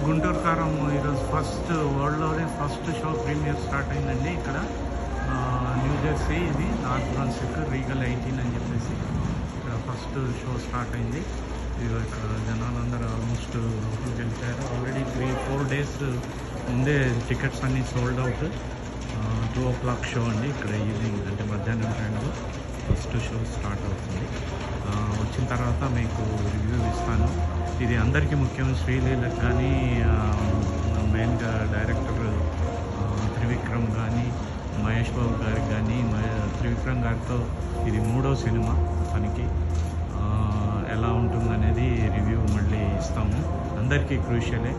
గుంటూరు కారం ఈరోజు వరల్డ్లోనే first show premier start అయిందండి ఇక్కడ న్యూ జెర్సీ. ఇది నార్త్ బ్రాన్సిక్ రీగల్ 18 అని చెప్పేసి ఇక్కడ ఫస్ట్ షో స్టార్ట్ అయింది. ఇక ఇక్కడ జనాలందరూ ఆల్మోస్ట్ లోపలికి వెళ్ళిపోయారు. ఆల్రెడీ 3-4 డేస్ ముందే టికెట్స్ అన్నీ సోల్డ్ అవుట్. 2 o'clock షో అండి ఇక్కడ ఈవినింగ్, అంటే మధ్యాహ్నం టైంలో ఫస్ట్ షో స్టార్ట్ అవుతుంది. వచ్చిన తర్వాత మీకు రివ్యూ ఇస్తాను. ఇది అందరికీ ముఖ్యం. శ్రీలీలకు కానీ మెయిన్గా డైరెక్టర్ త్రివిక్రమ్ కానీ మహేష్ బాబు గారికి కానీ త్రివిక్రమ్ గారితో ఇది 3వ సినిమా తనకి. ఎలా ఉంటుందనేది రివ్యూ మళ్ళీ ఇస్తాము. అందరికీ క్రూషియలే.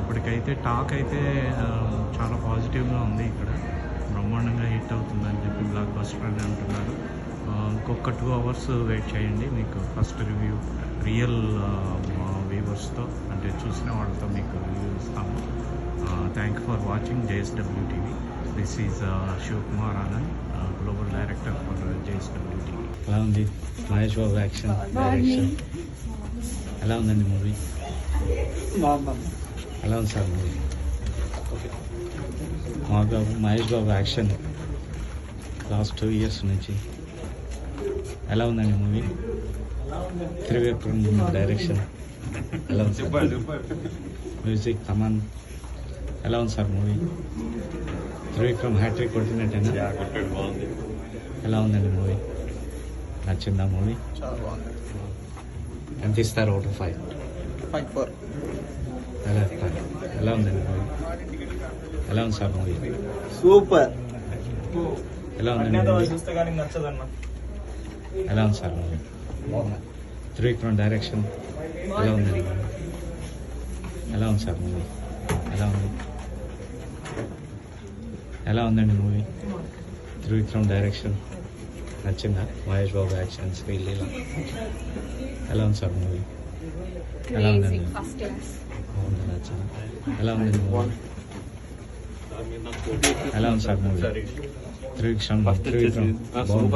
ఇప్పటికైతే టాక్ అయితే చాలా పాజిటివ్గా ఉంది. ఇక్కడ బ్రహ్మాండంగా హిట్ అవుతుందని చెప్పి బ్లాక్ బస్టర్ అని అంటున్నారు. ఇంకొక 2 hours వెయిట్ చేయండి, మీకు ఫస్ట్ రివ్యూ రియల్ వ్యూవర్స్తో, అంటే చూసిన వాళ్ళతో మీకు రివ్యూ ఇస్తాము. Thank you for watching JSW TV. This is Shivakumar Anand, global director for JSW TV. ఎలా ఉంది మహేష్ బాబు యాక్షన్ డైరెక్షన్? ఎలా ఉందండి మూవీ? ఎలా ఉంది sir movie? Mahesh Babu action last 2 years నుంచి ఎలా ఉందండి మూవీ? త్రివిక్రమ్ డైరెక్షన్ ఎలా ఉంది సార్? మ్యూజిక్ తమన్ ఎలా ఉంది సార్ మూవీ? త్రివిక్రమ్ హ్యాట్రిక్ కొట్టినట్టేనా? ఎలా ఉందండి మూవీ? నచ్చిందా మూవీ? ఎంత ఇస్తారు అవుట్ ఆఫ్ 5? 5.4. ఎలా ఉందండి మూవీ? ఎలా ఉంది సార్ మూవీ? సూపర్. ఎలా ఉందండి మూవీ? ఎలా ఉంది సార్ మూవీ? త్రివిక్రమ్ డైరెక్షన్ ఎలా ఉందండి? ఎలా ఉంది సార్ మూవీ? ఎలా ఉందండి మూవీ? త్రివిక్రమ్ డైరెక్షన్ నచ్చిందా? మహేష్ బాబు యాక్షన్, శ్రీలీల ఎలా ఉంది సార్ మూవీ? ఎలా ఉందండి? బాగుంది, నచ్చిందా? ఎలా ఉందండి మూవీ? ఎలా ఉంది సార్ మూవీ? త్రివిక్రమ్ బాగుంది.